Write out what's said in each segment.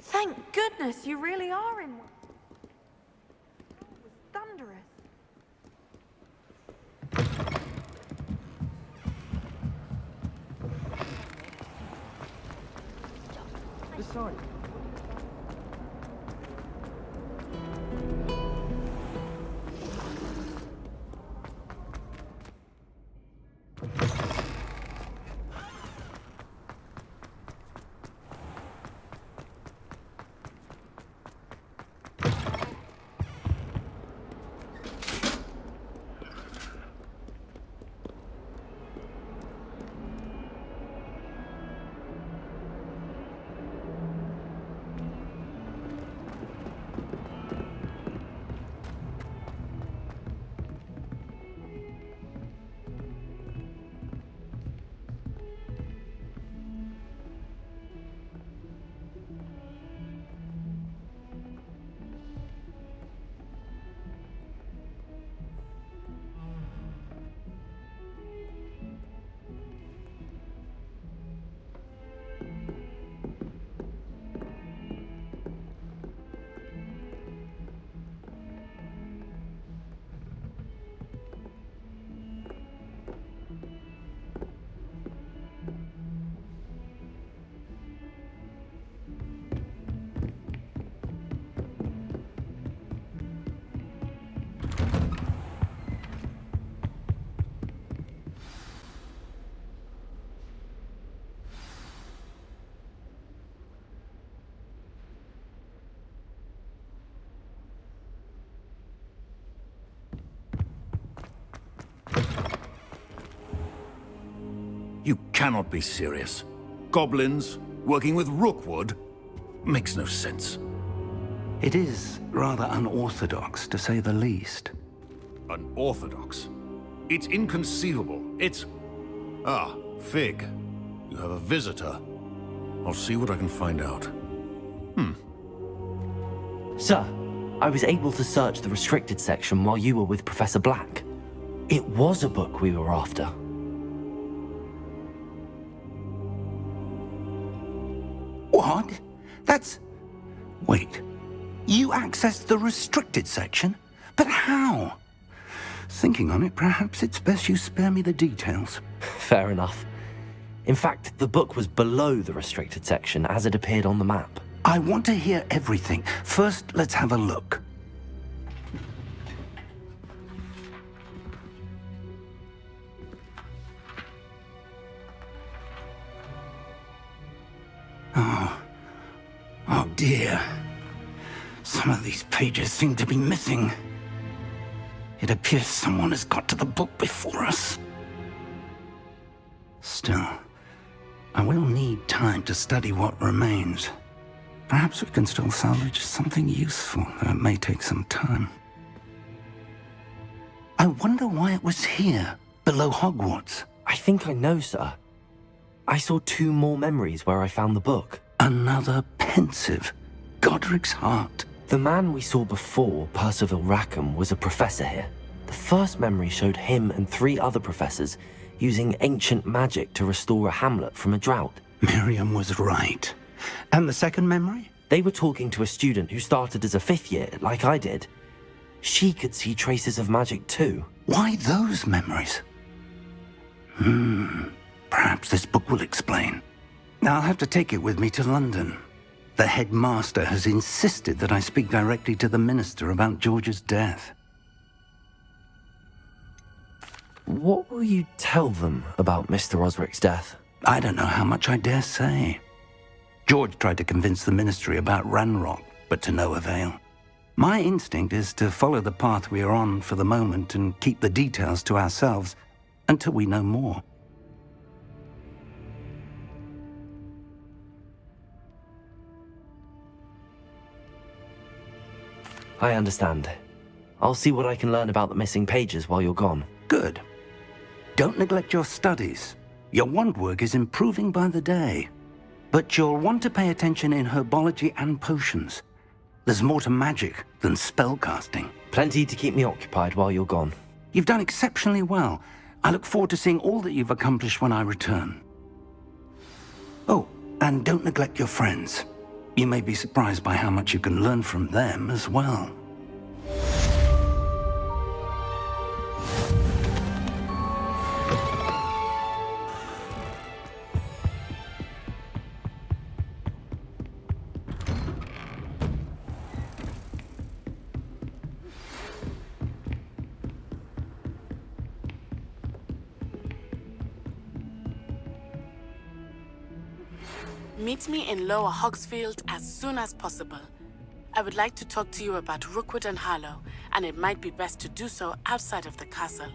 Thank goodness you really are in one. It was thunderous. This side. You cannot be serious. Goblins, working with Rookwood? Makes no sense. It is rather unorthodox, to say the least. Unorthodox? It's inconceivable. It's... Ah, Fig. You have a visitor. I'll see what I can find out. Sir, I was able to search the restricted section while you were with Professor Black. It was a book we were after. What? That's... Wait. You accessed the restricted section? But how? Thinking on it, perhaps it's best you spare me the details. Fair enough. In fact, the book was below the restricted section as it appeared on the map. I want to hear everything. First, let's have a look. Oh dear. Some of these pages seem to be missing. It appears someone has got to the book before us. Still, I will need time to study what remains. Perhaps we can still salvage something useful, though it may take some time. I wonder why it was here, below Hogwarts. I think I know, sir. I saw 2 more memories where I found the book. Another pensive. Godric's heart. The man we saw before, Percival Rackham, was a professor here. The first memory showed him and 3 other professors using ancient magic to restore a hamlet from a drought. Miriam was right. And the second memory? They were talking to a student who started as a 5th year, like I did. She could see traces of magic too. Why those memories? Perhaps this book will explain. Now I'll have to take it with me to London. The headmaster has insisted that I speak directly to the minister about George's death. What will you tell them about Mr. Osric's death? I don't know how much I dare say. George tried to convince the ministry about Ranrock, but to no avail. My instinct is to follow the path we are on for the moment and keep the details to ourselves until we know more. I understand. I'll see what I can learn about the missing pages while you're gone. Good. Don't neglect your studies. Your wand work is improving by the day. But you'll want to pay attention in herbology and potions. There's more to magic than spellcasting. Plenty to keep me occupied while you're gone. You've done exceptionally well. I look forward to seeing all that you've accomplished when I return. Oh, and don't neglect your friends. You may be surprised by how much you can learn from them as well. Meet me in Lower Hogsfield as soon as possible. I would like to talk to you about Rookwood and Harlow, and it might be best to do so outside of the castle.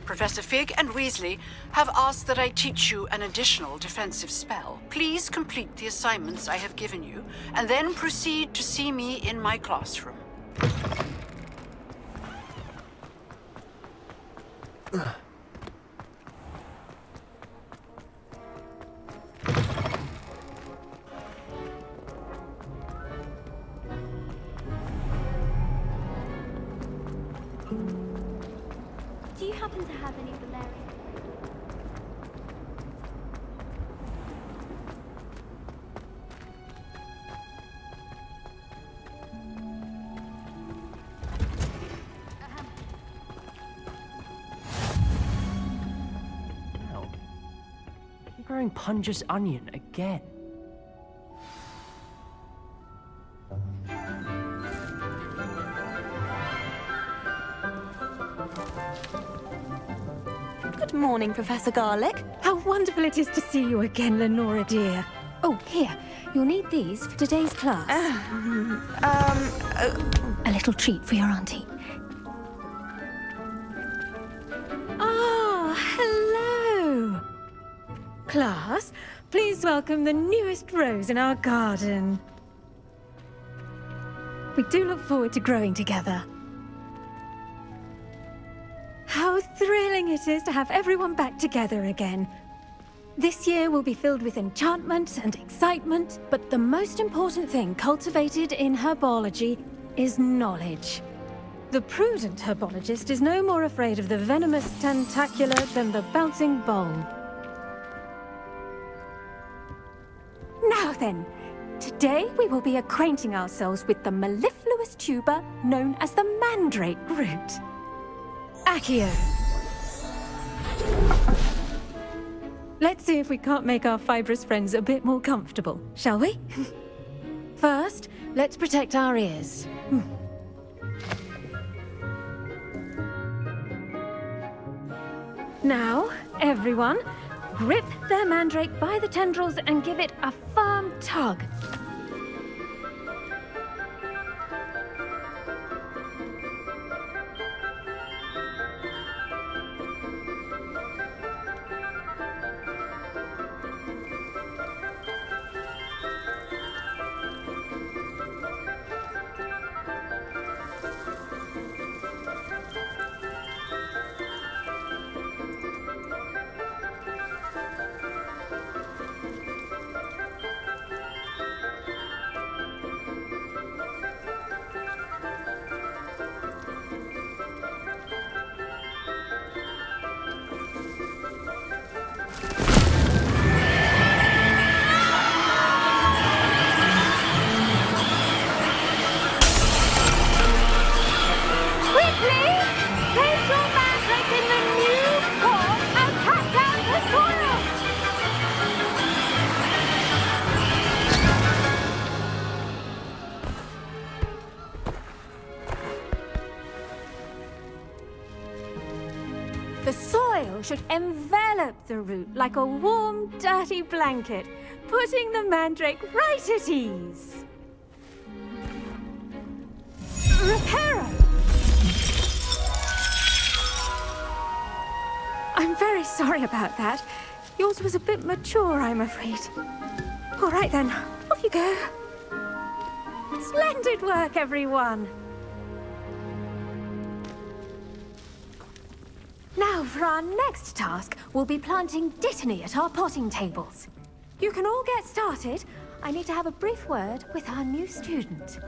Professor Fig and Weasley have asked that I teach you an additional defensive spell. Please complete the assignments I have given you, and then proceed to see me in my classroom. Do you happen to have any valerian? Now, you're growing Punja's onion again. Good morning, Professor Garlick. How wonderful it is to see you again, Lenora dear. Oh, here, you'll need these for today's class. A little treat for your auntie. Ah, hello. Class, please welcome the newest rose in our garden. We do look forward to growing together. How thrilling it is to have everyone back together again. This year will be filled with enchantment and excitement, but the most important thing cultivated in herbology is knowledge. The prudent herbologist is no more afraid of the venomous tentacula than the bouncing bulb. Now then, today we will be acquainting ourselves with the mellifluous tuber known as the mandrake root. Accio. Let's see if we can't make our fibrous friends a bit more comfortable, shall we? First, let's protect our ears. Now, everyone, grip their mandrake by the tendrils and give it a firm tug. The soil should envelop the root like a warm, dirty blanket, putting the mandrake right at ease. Reparo! I'm very sorry about that. Yours was a bit mature, I'm afraid. All right then, off you go. Splendid work, everyone! Now, for our next task, we'll be planting Dittany at our potting tables. You can all get started. I need to have a brief word with our new student.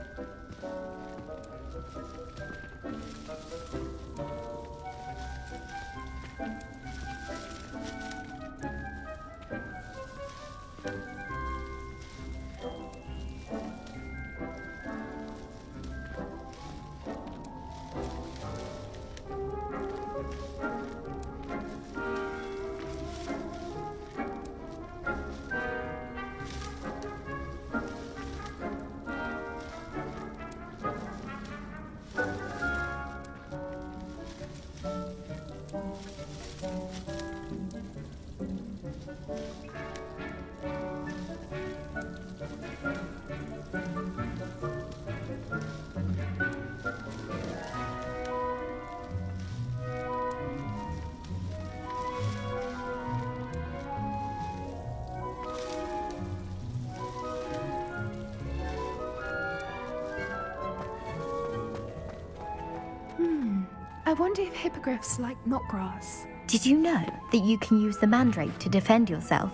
I wonder if hippogriffs like knotgrass. Did you know that you can use the mandrake to defend yourself?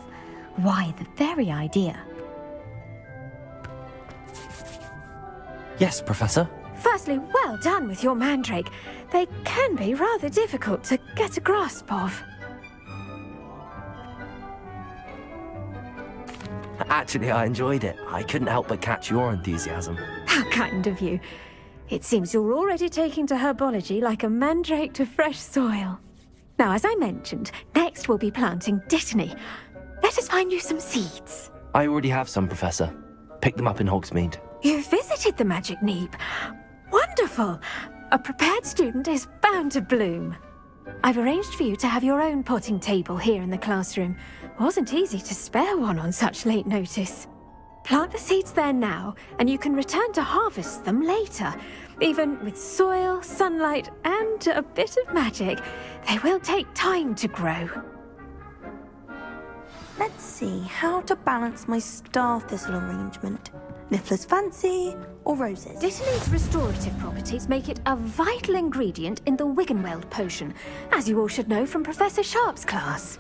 Why, the very idea. Yes, Professor. Firstly, well done with your mandrake. They can be rather difficult to get a grasp of. Actually, I enjoyed it. I couldn't help but catch your enthusiasm. How kind of you. It seems you're already taking to herbology like a mandrake to fresh soil. Now, as I mentioned, next we'll be planting Dittany. Let us find you some seeds. I already have some, Professor. Picked them up in Hogsmeade. You visited the Magic Neep. Wonderful! A prepared student is bound to bloom. I've arranged for you to have your own potting table here in the classroom. Wasn't easy to spare one on such late notice. Plant the seeds there now, and you can return to harvest them later. Even with soil, sunlight, and a bit of magic, they will take time to grow. Let's see how to balance my star thistle arrangement. Niffler's fancy or roses? Dittany's restorative properties make it a vital ingredient in the Wiggenweld potion, as you all should know from Professor Sharp's class.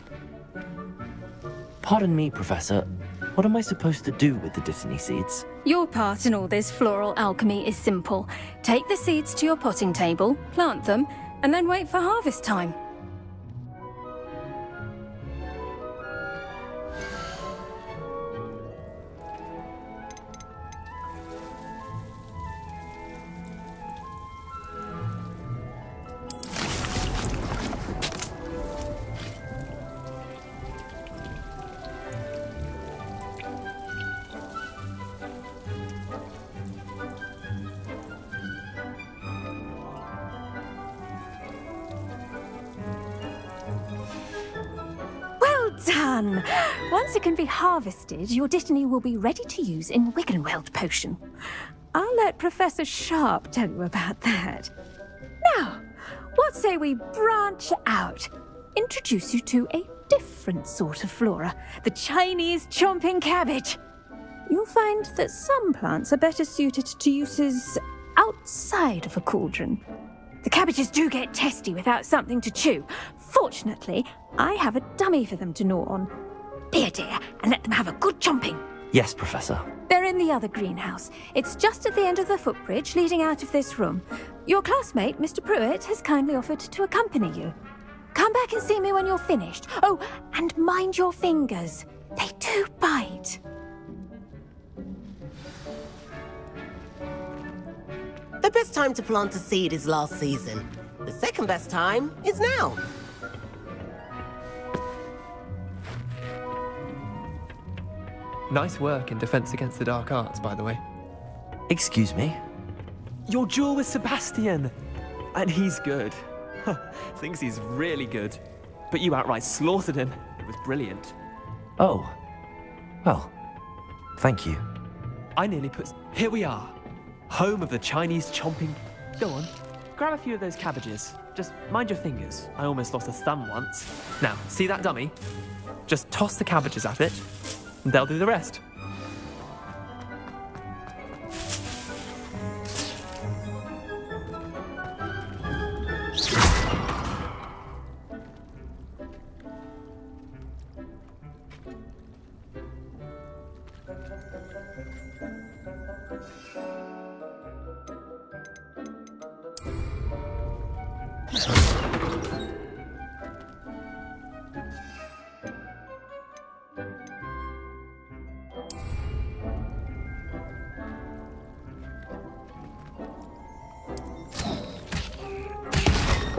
Pardon me, Professor. What am I supposed to do with the Dittany seeds? Your part in all this floral alchemy is simple. Take the seeds to your potting table, plant them, and then wait for harvest time. Done! Once it can be harvested, your Dittany will be ready to use in Wiggenweld potion. I'll let Professor Sharp tell you about that. Now, what say we branch out? Introduce you to a different sort of flora, the Chinese chomping cabbage. You'll find that some plants are better suited to uses outside of a cauldron. The cabbages do get testy without something to chew. Fortunately, I have a dummy for them to gnaw on. Be a dear and let them have a good chomping. Yes, Professor. They're in the other greenhouse. It's just at the end of the footbridge leading out of this room. Your classmate, Mr. Pruitt, has kindly offered to accompany you. Come back and see me when you're finished. Oh, and mind your fingers. They do bite. The best time to plant a seed is last season. The second best time is now. Nice work in Defense Against the Dark Arts, by the way. Excuse me? Your duel with Sebastian! And he's good. Thinks he's really good. But you outright slaughtered him. It was brilliant. Oh. Well, thank you. I nearly put... Here we are. Home of the Chinese chomping... Go on. Grab a few of those cabbages. Just mind your fingers. I almost lost a thumb once. Now, see that dummy? Just toss the cabbages at it, and they'll do the rest.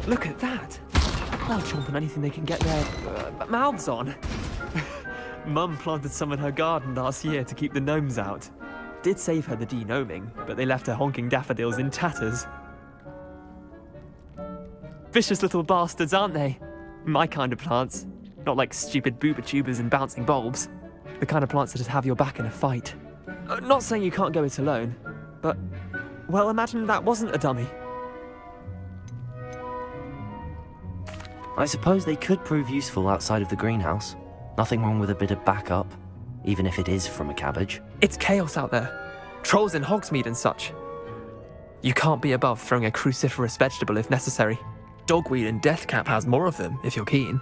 Look at that! They'll chomp on anything they can get their mouths on. Mum planted some in her garden last year to keep the gnomes out. Did save her the de-gnoming, but they left her honking daffodils in tatters. Vicious little bastards, aren't they? My kind of plants. Not like stupid booba tubers and bouncing bulbs. The kind of plants that just have your back in a fight. Not saying you can't go it alone, but... Well, imagine that wasn't a dummy. I suppose they could prove useful outside of the greenhouse. Nothing wrong with a bit of backup, even if it is from a cabbage. It's chaos out there. Trolls in Hogsmeade and such. You can't be above throwing a cruciferous vegetable if necessary. Dogweed and deathcap has more of them, if you're keen.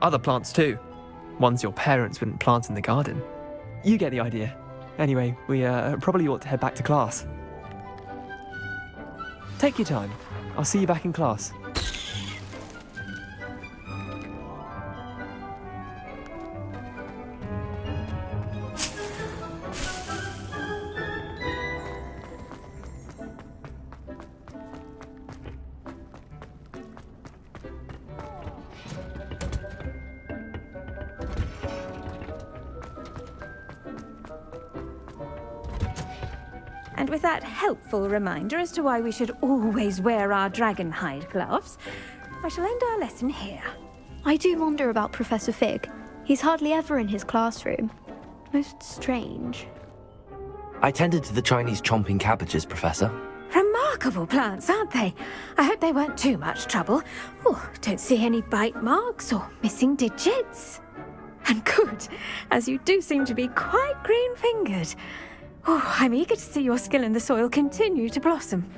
Other plants too. Ones your parents wouldn't plant in the garden. You get the idea. Anyway, we probably ought to head back to class. Take your time. I'll see you back in class. And with that helpful reminder as to why we should always wear our dragon hide gloves, I shall end our lesson here. I do wonder about Professor Fig. He's hardly ever in his classroom. Most strange. I tended to the Chinese chomping cabbages, Professor. Remarkable plants, aren't they? I hope they weren't too much trouble. Oh, don't see any bite marks or missing digits. And good, as you do seem to be quite green-fingered. Oh, I'm eager to see your skill in the soil continue to blossom.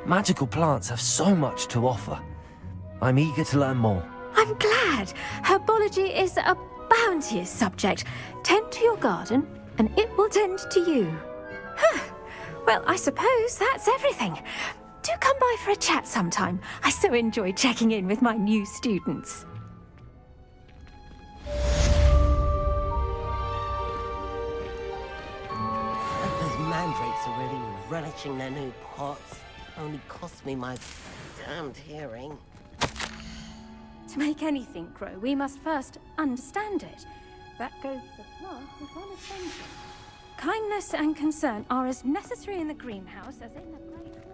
Magical plants have so much to offer. I'm eager to learn more. I'm glad. Herbology is a bounteous subject. Tend to your garden, and it will tend to you. Huh. Well, I suppose that's everything. Do come by for a chat sometime. I so enjoy checking in with my new students. Those mandrakes are really relishing their new pots. Only cost me my damned hearing. To make anything grow, we must first understand it. That goes for plant as well as friendship. Kindness and concern are as necessary in the greenhouse as in the Great Hall.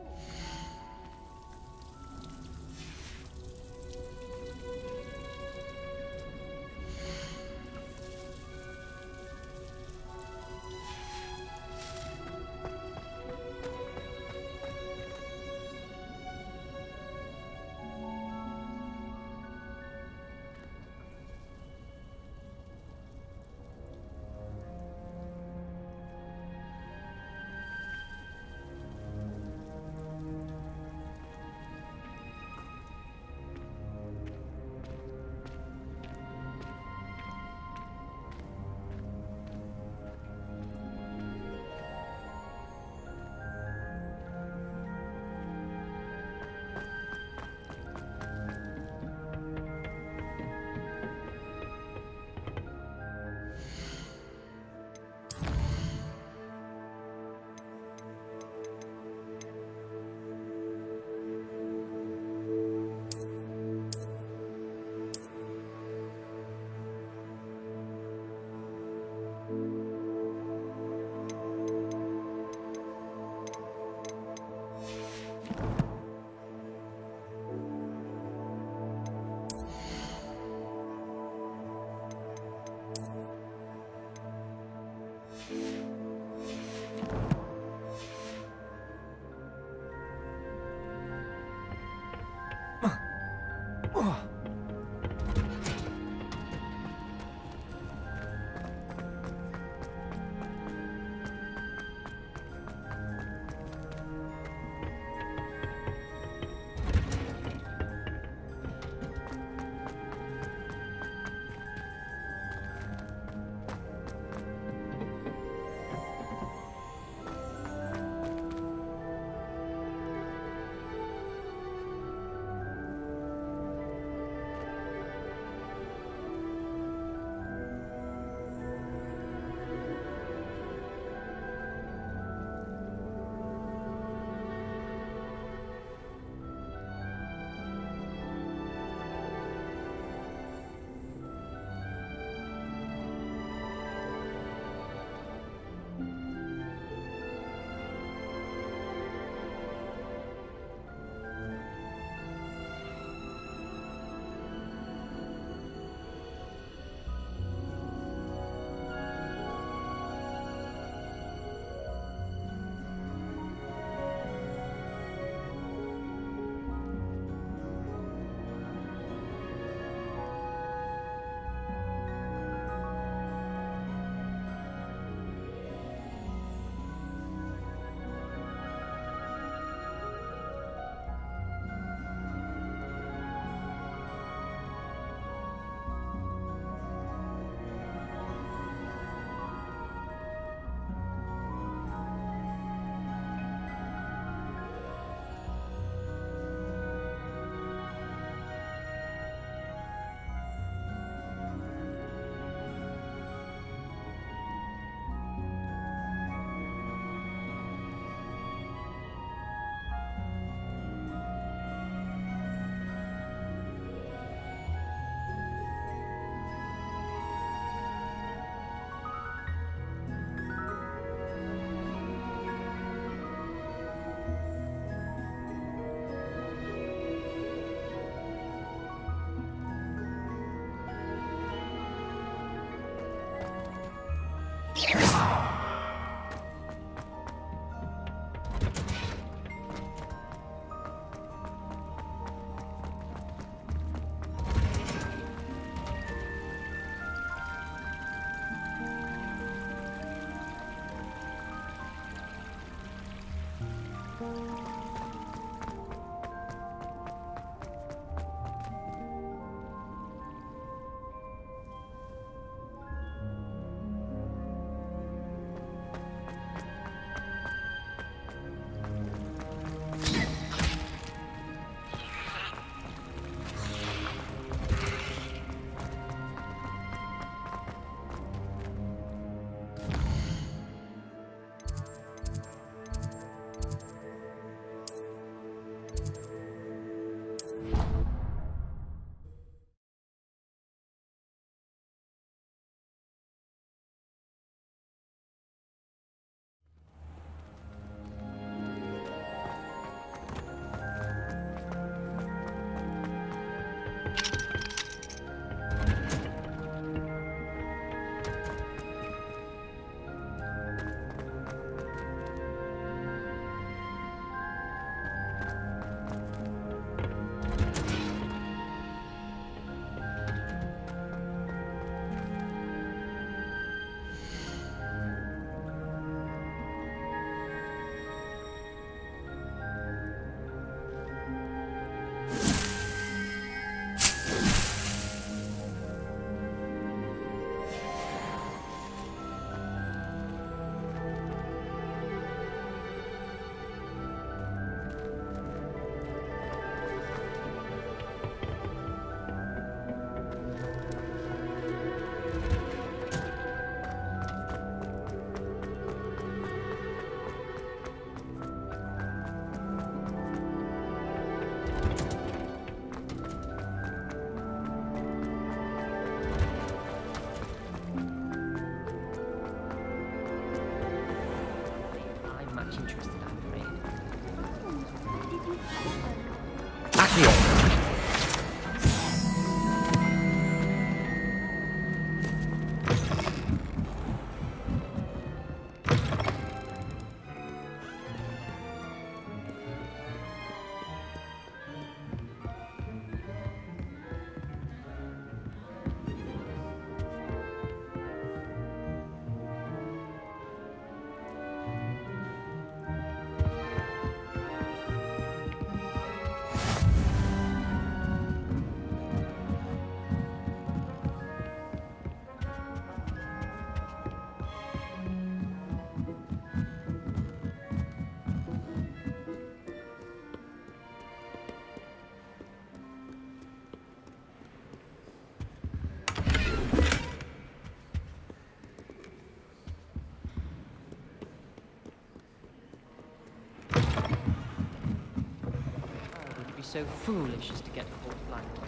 so foolish as to get caught flanking.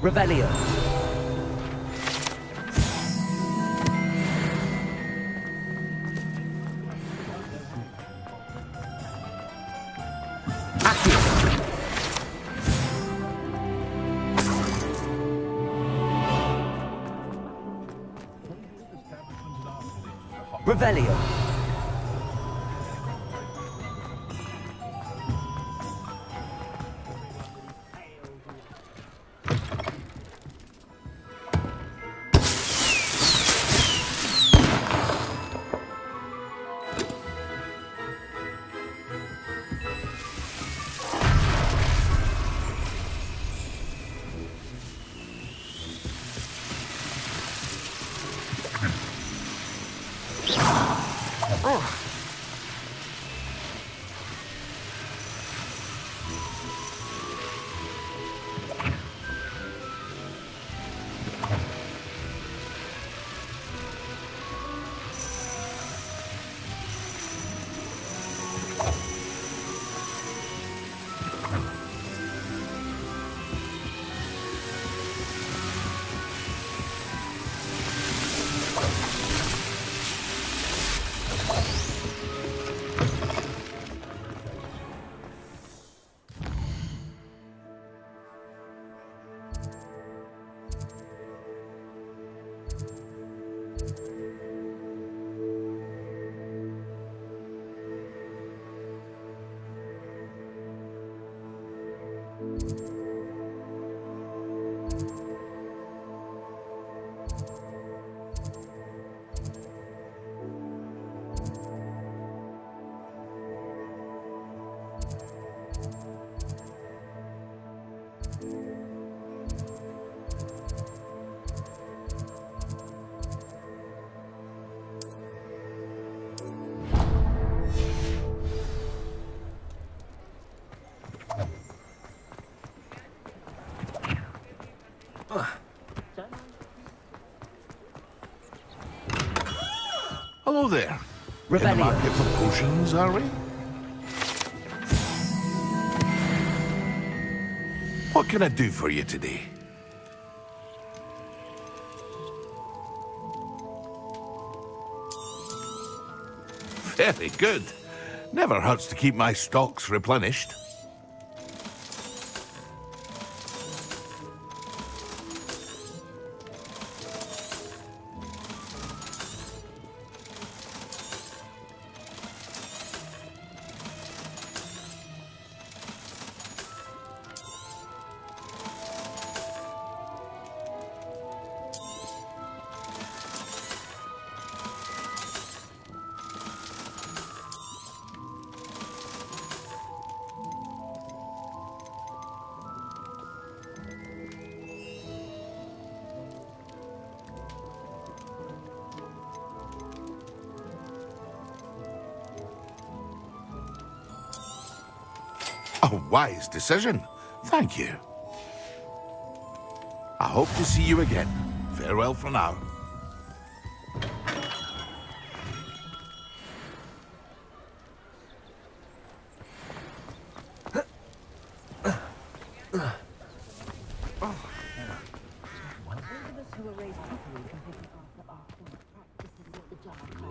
Revelio. Revelio. Hello there. Revelio. In the market for potions, are we? What can I do for you today? Very good. Never hurts to keep my stocks replenished. A wise decision. Thank you. I hope to see you again. Farewell for now. Those who were raised properly can pick up after art form practices at the Dueling Club.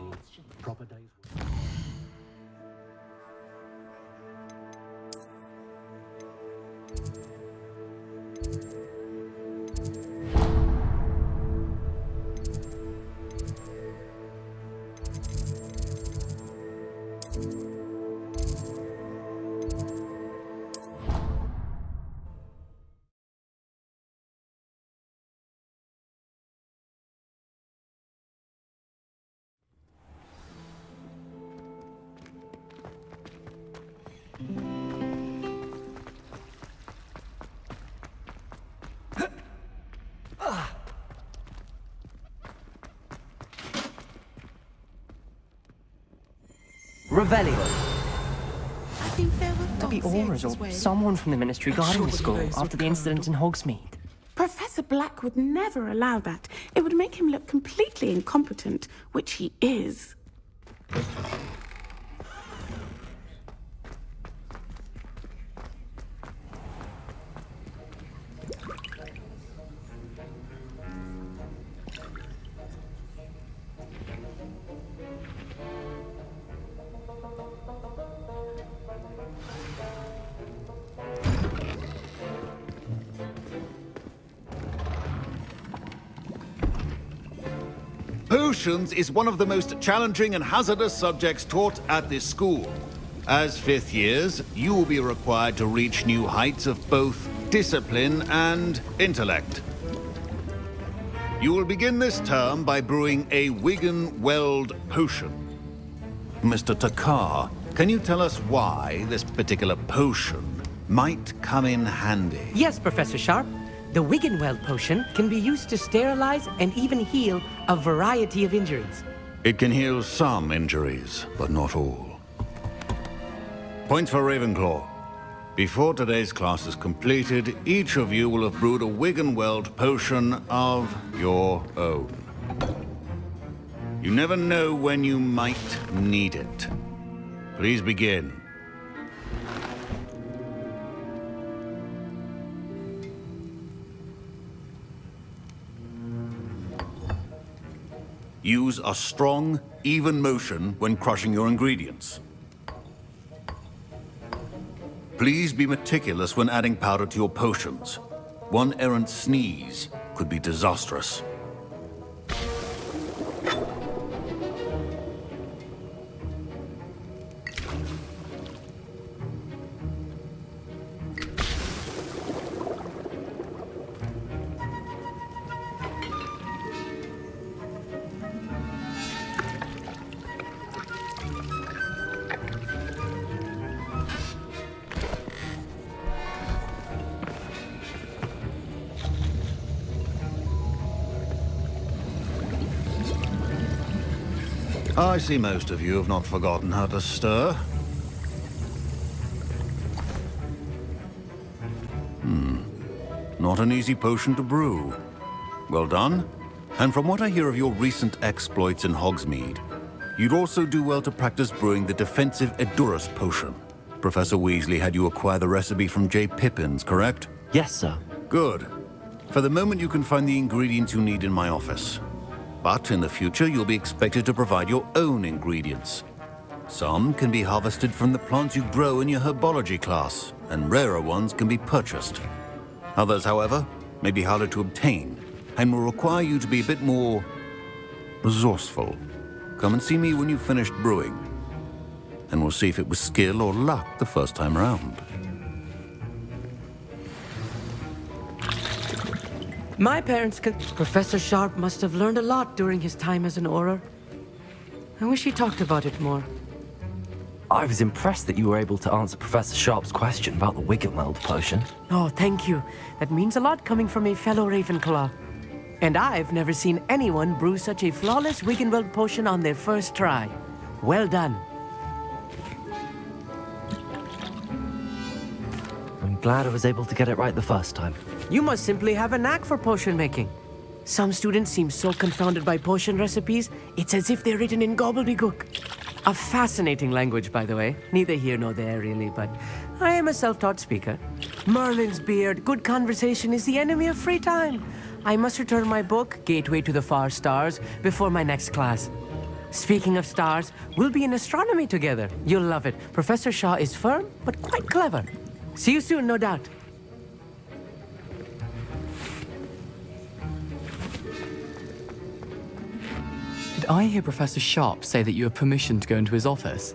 Revelio. I think there were Maybe Aurors or someone from the Ministry guarding the school after the incident in Hogsmeade. Professor Black would never allow that. It would make him look completely incompetent, which he is. Potions is one of the most challenging and hazardous subjects taught at this school. As fifth years, you will be required to reach new heights of both discipline and intellect. You will begin this term by brewing a Wiggenweld potion. Mr. Takar, can you tell us why this particular potion might come in handy? Yes, Professor Sharp. The Wiggenweld potion can be used to sterilize and even heal a variety of injuries. It can heal some injuries, but not all. Point for Ravenclaw. Before today's class is completed, each of you will have brewed a Wiggenweld potion of your own. You never know when you might need it. Please begin. Use a strong, even motion when crushing your ingredients. Please be meticulous when adding powder to your potions. One errant sneeze could be disastrous. I see most of you have not forgotten how to stir. Not an easy potion to brew. Well done. And from what I hear of your recent exploits in Hogsmeade, you'd also do well to practice brewing the defensive Edurus potion. Professor Weasley had you acquire the recipe from J. Pippins, correct? Yes, sir. Good. For the moment, you can find the ingredients you need in my office. But in the future, you'll be expected to provide your own ingredients. Some can be harvested from the plants you grow in your Herbology class, and rarer ones can be purchased. Others, however, may be harder to obtain, and will require you to be a bit more resourceful. Come and see me when you've finished brewing, and we'll see if it was skill or luck the first time around. My parents could... Professor Sharp must have learned a lot during his time as an Auror. I wish he talked about it more. I was impressed that you were able to answer Professor Sharp's question about the Wiggenweld potion. Oh, thank you. That means a lot coming from a fellow Ravenclaw. And I've never seen anyone brew such a flawless Wiggenweld potion on their first try. Well done. I'm glad I was able to get it right the first time. You must simply have a knack for potion making. Some students seem so confounded by potion recipes, it's as if they're written in gobbledygook. A fascinating language, by the way. Neither here nor there, really, but I am a self-taught speaker. Merlin's beard, good conversation is the enemy of free time. I must return my book, Gateway to the Far Stars, before my next class. Speaking of stars, we'll be in astronomy together. You'll love it. Professor Shaw is firm, but quite clever. See you soon, no doubt. Did I hear Professor Sharp say that you have permission to go into his office?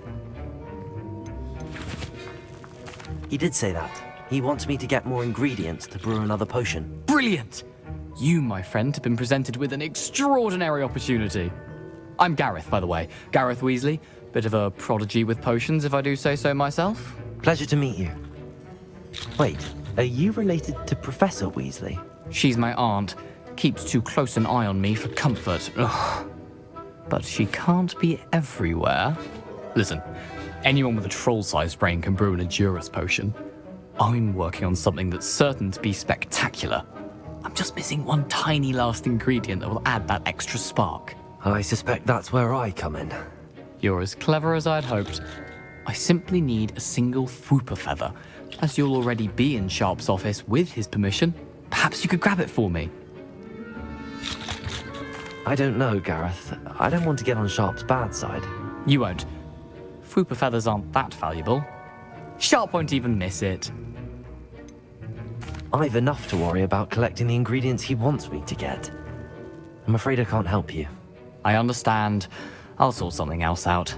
He did say that. He wants me to get more ingredients to brew another potion. Brilliant! You, my friend, have been presented with an extraordinary opportunity. I'm Gareth, by the way. Gareth Weasley. Bit of a prodigy with potions, if I do say so myself. Pleasure to meet you. Wait, are you related to Professor Weasley? She's my aunt. Keeps too close an eye on me for comfort. Ugh. But she can't be everywhere. Listen, anyone with a troll-sized brain can brew an Edurus potion. I'm working on something that's certain to be spectacular. I'm just missing one tiny last ingredient that will add that extra spark. I suspect that's where I come in. You're as clever as I'd hoped. I simply need a single Fwooper feather. As you'll already be in Sharp's office with his permission, perhaps you could grab it for me. I don't know, Gareth. I don't want to get on Sharp's bad side. You won't. Fwooper feathers aren't that valuable. Sharp won't even miss it. I've enough to worry about collecting the ingredients he wants me to get. I'm afraid I can't help you. I understand. I'll sort something else out.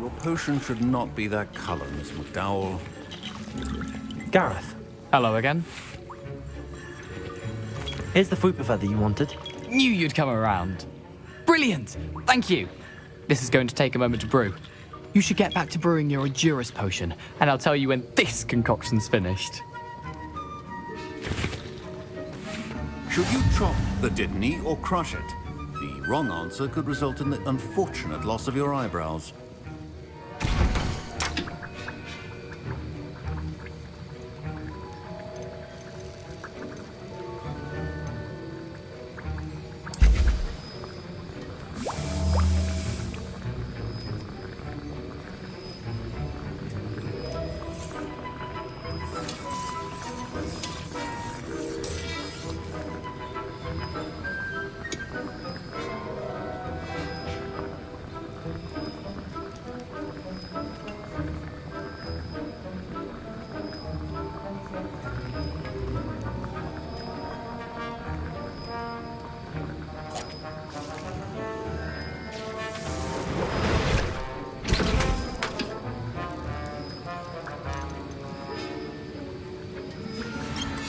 Your potion should not be that color, Miss McDowell. Gareth. Hello again. Here's the Fwooper feather you wanted. Knew you'd come around. Brilliant! Thank you. This is going to take a moment to brew. You should get back to brewing your Edurus potion, and I'll tell you when this concoction's finished. Should you chop the Dittany or crush it? The wrong answer could result in the unfortunate loss of your eyebrows.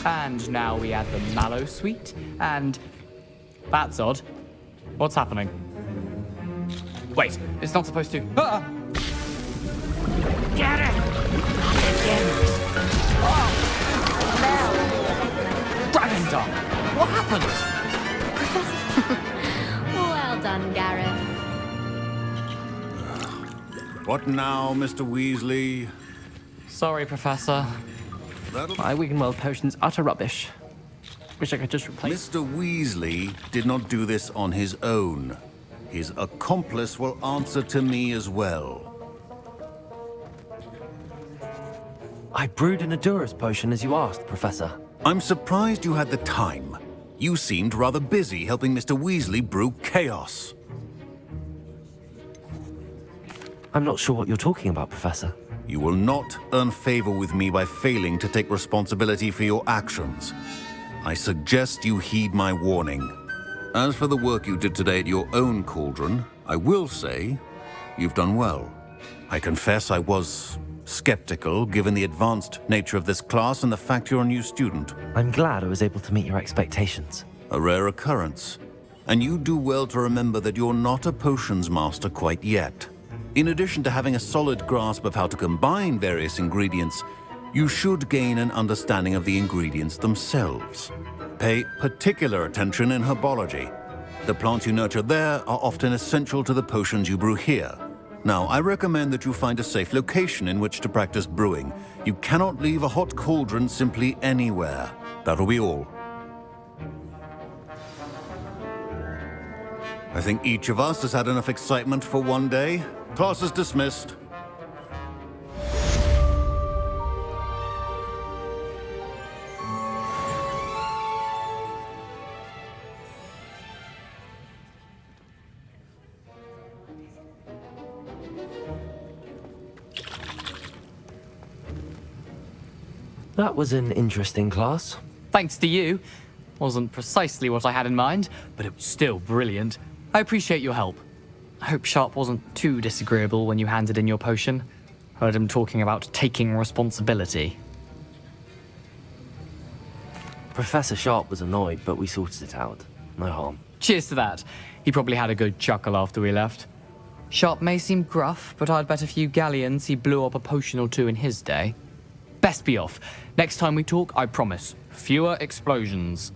And now we add the mallow sweet, and... That's odd. What's happening? Wait, it's not supposed to... Ah! Get it! Dragon Dog! What happened? Well done, Gareth. What now, Mr. Weasley? Sorry, Professor. My Wiggenweld potion's utter rubbish. Wish I could just replace... Mr. Weasley did not do this on his own. His accomplice will answer to me as well. I brewed an Edurus potion as you asked, Professor. I'm surprised you had the time. You seemed rather busy helping Mr. Weasley brew chaos. I'm not sure what you're talking about, Professor. You will not earn favor with me by failing to take responsibility for your actions. I suggest you heed my warning. As for the work you did today at your own cauldron, I will say you've done well. I confess I was skeptical, given the advanced nature of this class and the fact you're a new student. I'm glad I was able to meet your expectations. A rare occurrence. And you do well to remember that you're not a potions master quite yet. In addition to having a solid grasp of how to combine various ingredients, you should gain an understanding of the ingredients themselves. Pay particular attention in herbology. The plants you nurture there are often essential to the potions you brew here. Now, I recommend that you find a safe location in which to practice brewing. You cannot leave a hot cauldron simply anywhere. That'll be all. I think each of us has had enough excitement for one day. Class is dismissed. That was an interesting class. Thanks to you. Wasn't precisely what I had in mind, but it was still brilliant. I appreciate your help. I hope Sharp wasn't too disagreeable when you handed in your potion. Heard him talking about taking responsibility. Professor Sharp was annoyed, but we sorted it out. No harm. Cheers to that. He probably had a good chuckle after we left. Sharp may seem gruff, but I'd bet a few galleons he blew up a potion or two in his day. Best be off. Next time we talk, I promise, fewer explosions.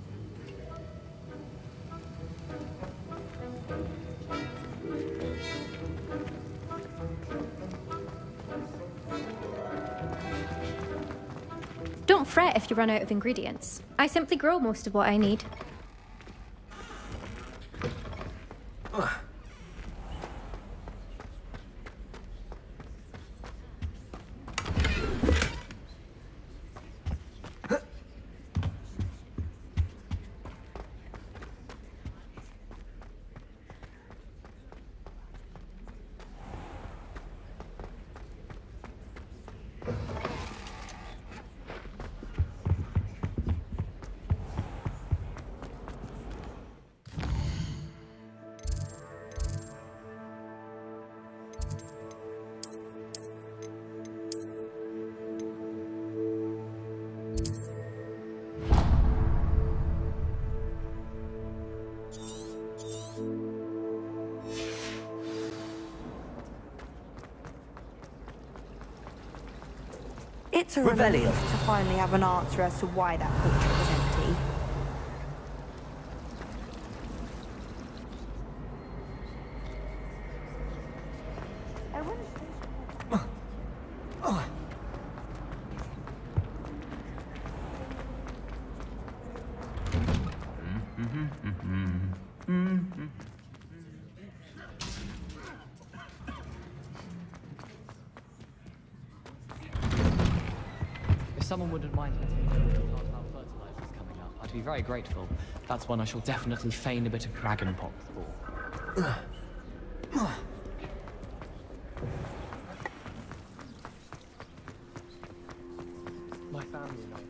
Don't fret if you run out of ingredients. I simply grow most of what I need. It's a relief to finally have an answer as to why that portrait was empty. If someone wouldn't mind letting me know about fertilizers coming up, I'd be very grateful. That's one I shall definitely feign a bit of dragon pox for. My family knows.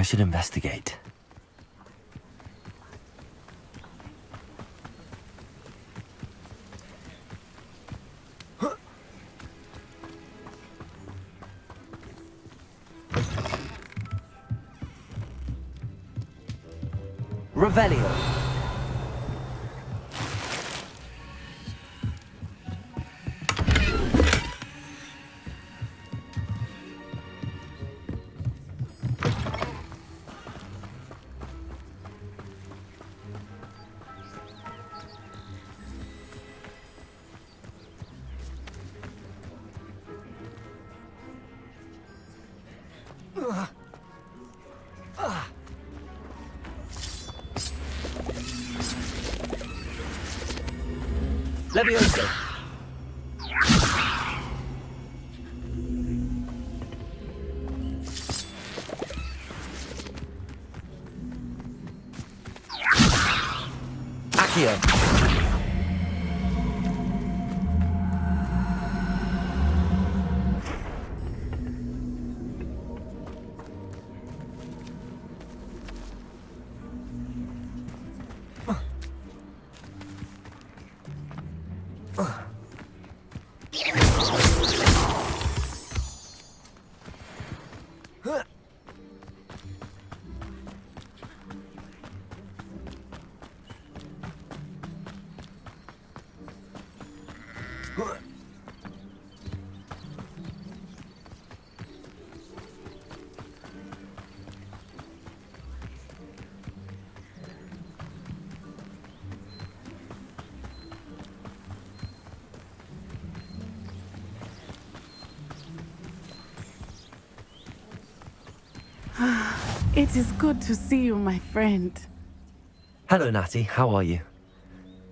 should investigate. Revelio. Levioso. Accio. It is good to see you, my friend. Hello, Natty. How are you?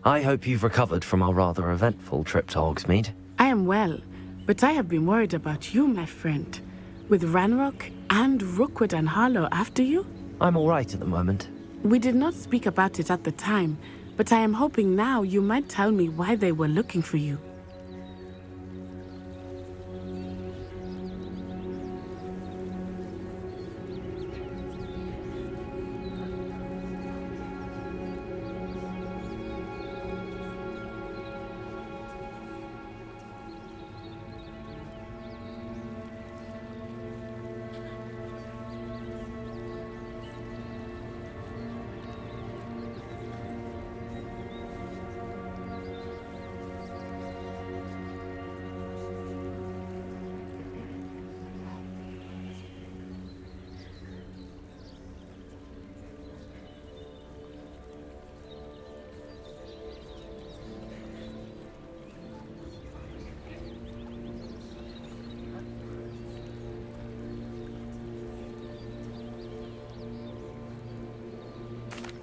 I hope you've recovered from our rather eventful trip to Hogsmeade. I am well, but I have been worried about you, my friend. With Ranrock and Rookwood and Harlow after you? I'm all right at the moment. We did not speak about it at the time, but I am hoping now you might tell me why they were looking for you.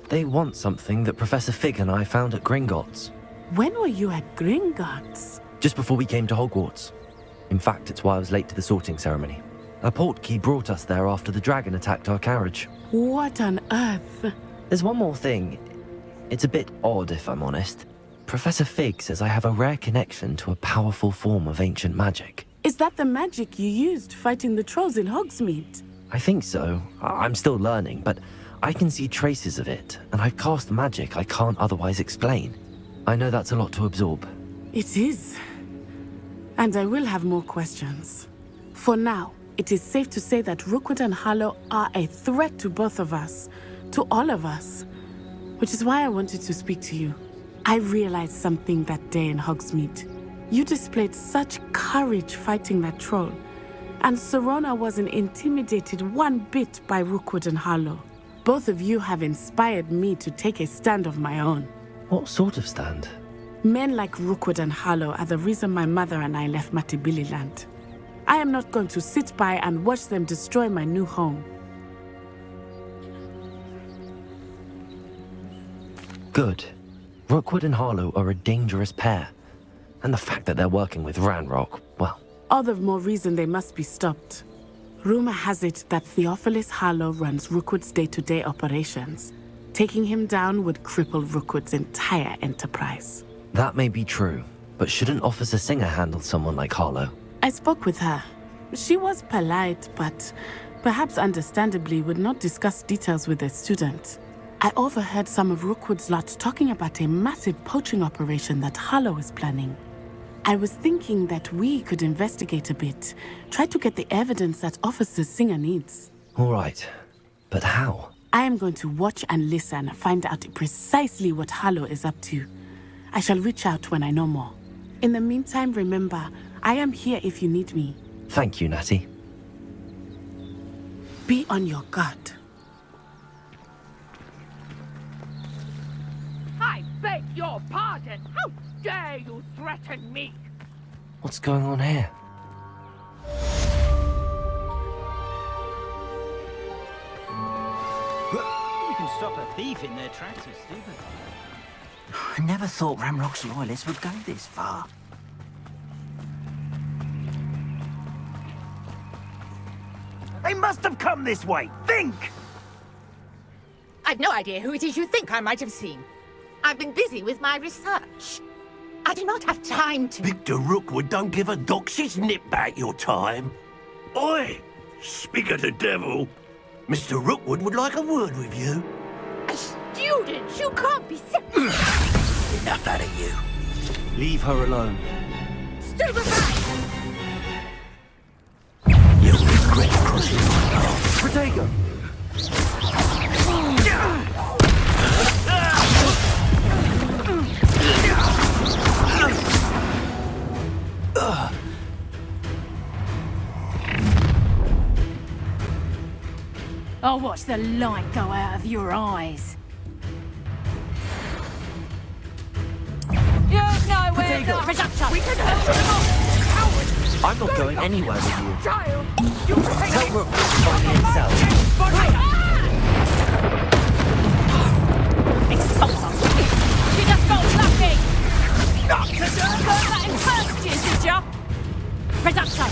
They want something that Professor Fig and I found at Gringotts. When were you at Gringotts? Just before we came to Hogwarts. In fact, it's why I was late to the sorting ceremony. A portkey brought us there after the dragon attacked our carriage. What on earth? There's one more thing. It's a bit odd, if I'm honest. Professor Fig says I have a rare connection to a powerful form of ancient magic. Is that the magic you used fighting the trolls in Hogsmeade? I think so. I'm still learning, but I can see traces of it, and I've cast magic I can't otherwise explain. I know that's a lot to absorb. It is. And I will have more questions. For now, it is safe to say that Rookwood and Harlow are a threat to both of us, to all of us. Which is why I wanted to speak to you. I realized something that day in Hogsmeade. You displayed such courage fighting that troll, and Serona wasn't intimidated one bit by Rookwood and Harlow. Both of you have inspired me to take a stand of my own. What sort of stand? Men like Rookwood and Harlow are the reason my mother and I left Matibili land. I am not going to sit by and watch them destroy my new home. Good. Rookwood and Harlow are a dangerous pair. And the fact that they're working with Ranrock, well... All the more reason they must be stopped. Rumor has it that Theophilus Harlow runs Rookwood's day-to-day operations. Taking him down would cripple Rookwood's entire enterprise. That may be true, but shouldn't Officer Singer handle someone like Harlow? I spoke with her. She was polite, but perhaps understandably, would not discuss details with a student. I overheard some of Rookwood's lot talking about a massive poaching operation that Harlow is planning. I was thinking that we could investigate a bit, try to get the evidence that Officer Singer needs. All right, but how? I am going to watch and listen, find out precisely what Harlow is up to. I shall reach out when I know more. In the meantime, remember, I am here if you need me. Thank you, Natty. Be on your guard. I beg your pardon! How dare you threaten me? What's going on here? You can stop a thief in their tracks, it's stupid. I never thought Ranrock's loyalists would go this far. They must have come this way! Think! I've no idea who it is you think I might have seen. I've been busy with my research. I do not have time to... Victor Rookwood don't give a doxy's nip back your time. Oi! Speak of the devil. Mr. Rookwood would like a word with you. A student? You can't be sick. Enough out of you. Leave her alone. Stand aside! You'll regret crossing my path. Protego! I'll watch the light go out of your eyes. You've nowhere to reduction. We can help them off. I'm not going anywhere with you. Child, Tell Rook to find me himself. Expulsor! You just got lucky! Learn that in first year, did ya? Reduction!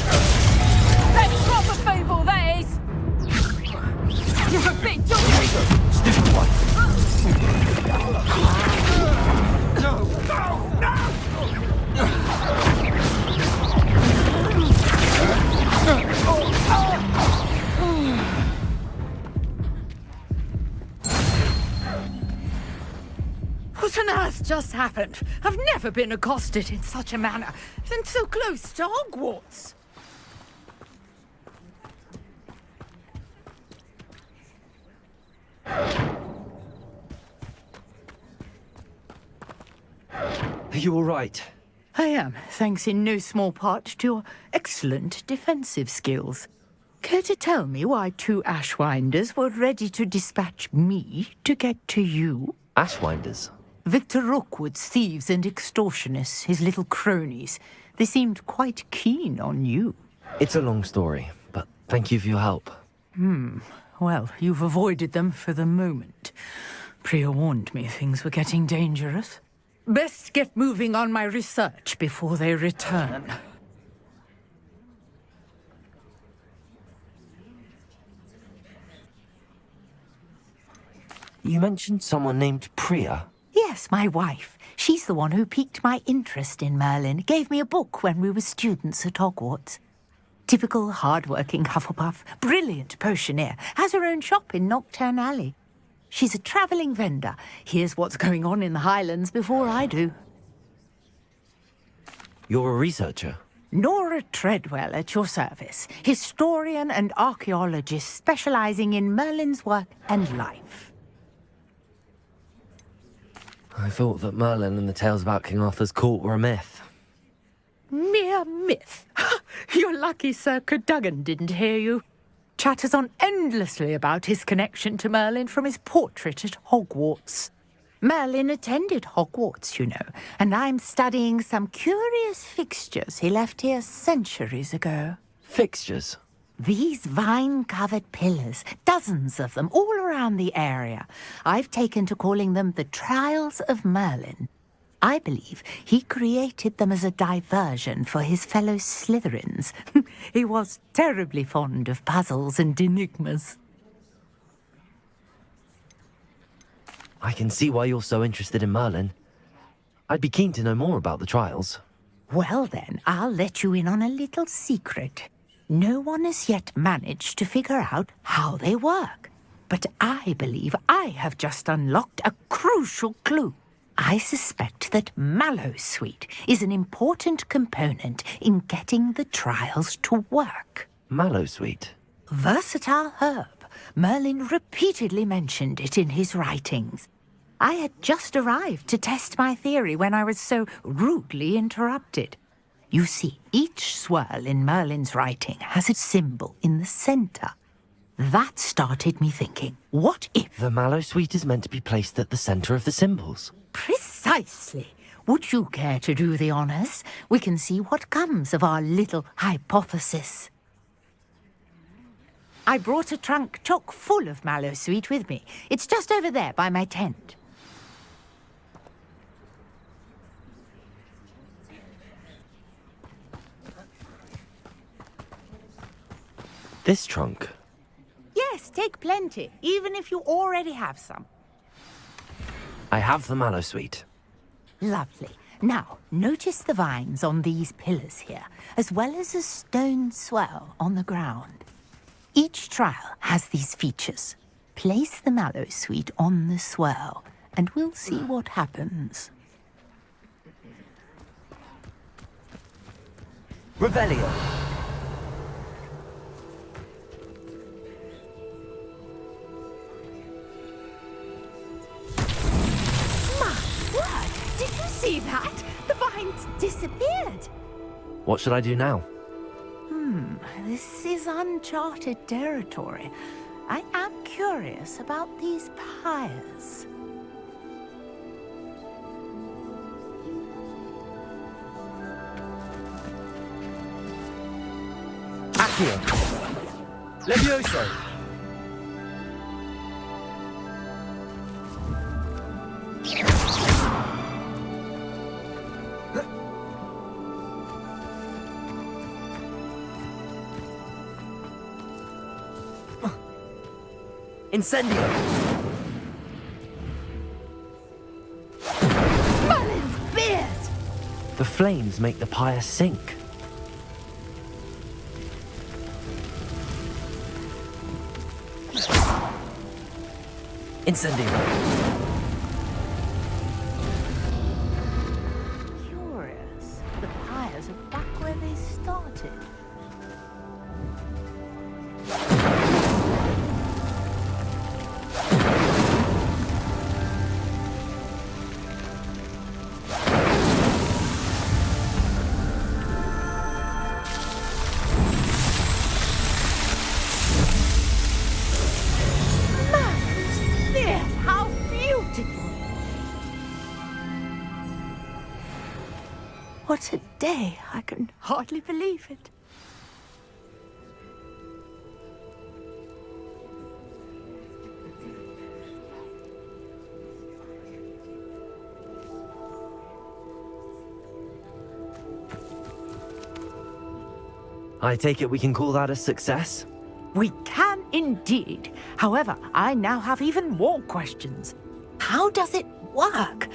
That's proper feeble, that is! You're a bit dodgy! Stupid one. What on earth just happened? I've never been accosted in such a manner, and so close to Hogwarts. Are you all right? I am, thanks in no small part to your excellent defensive skills. Care to tell me why two Ashwinders were ready to dispatch me to get to you? Ashwinders? Victor Rookwood's thieves and extortionists, his little cronies. They seemed quite keen on you. It's a long story, but thank you for your help. Well, you've avoided them for the moment. Priya warned me things were getting dangerous. Best get moving on my research before they return. You mentioned someone named Priya. Yes, my wife. She's the one who piqued my interest in Merlin. Gave me a book when we were students at Hogwarts. Typical hard-working Hufflepuff, brilliant potioneer, has her own shop in Knockturn Alley. She's a travelling vendor. Hears what's going on in the Highlands before I do. You're a researcher? Nora Treadwell at your service. Historian and archaeologist specialising in Merlin's work and life. I thought that Merlin and the tales about King Arthur's court were a myth. Mere myth. You're lucky Sir Cadogan didn't hear you. Chatters on endlessly about his connection to Merlin from his portrait at Hogwarts. Merlin attended Hogwarts, you know, and I'm studying some curious fixtures he left here centuries ago. Fixtures? These vine-covered pillars, dozens of them, all around the area. I've taken to calling them the Trials of Merlin. I believe he created them as a diversion for his fellow Slytherins. He was terribly fond of puzzles and enigmas. I can see why you're so interested in Merlin. I'd be keen to know more about the trials. Well then, I'll let you in on a little secret. No one has yet managed to figure out how they work. But I believe I have just unlocked a crucial clue. I suspect that mallowsweet is an important component in getting the trials to work. Mallowsweet? Versatile herb. Merlin repeatedly mentioned it in his writings. I had just arrived to test my theory when I was so rudely interrupted. You see, each swirl in Merlin's writing has a symbol in the center. That started me thinking, what if... The mallowsweet is meant to be placed at the center of the symbols. Precisely. Would you care to do the honors? We can see what comes of our little hypothesis. I brought a trunk chock full of mallowsweet with me. It's just over there by my tent. This trunk? Yes, take plenty, even if you already have some. I have the mallowsweet. Lovely. Now, notice the vines on these pillars here, as well as a stone swell on the ground. Each trial has these features. Place the mallowsweet on the swirl, and we'll see what happens. Revelio. Did you see that? The vines disappeared. What should I do now? This is uncharted territory. I am curious about these pyres. Accio. Levioso. Incendio! Merlin's beard! The flames make the pyre sink. Incendio! Curious. The pyres are back where they started. What a day! I can hardly believe it. I take it we can call that a success? We can indeed. However, I now have even more questions. How does it work?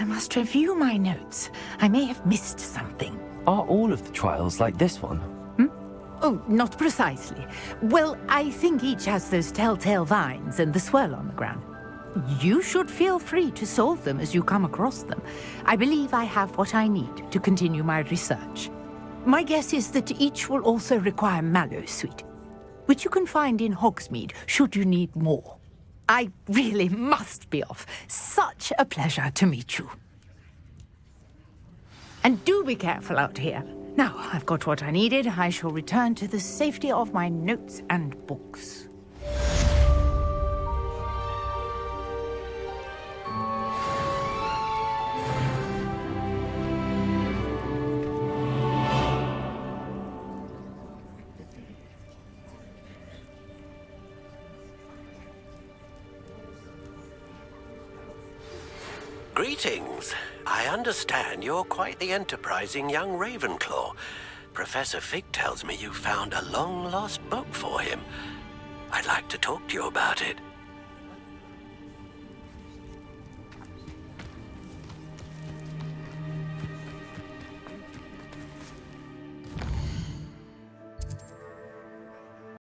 I must review my notes. I may have missed something. Are all of the trials like this one? Oh, not precisely. Well, I think each has those telltale vines and the swirl on the ground. You should feel free to solve them as you come across them. I believe I have what I need to continue my research. My guess is that each will also require mallowsweet, which you can find in Hogsmeade should you need more. I really must be off. Such a pleasure to meet you. And do be careful out here. Now, I've got what I needed. I shall return to the safety of my notes and books. Greetings. I understand you're quite the enterprising young Ravenclaw. Professor Fig tells me you found a long-lost book for him. I'd like to talk to you about it.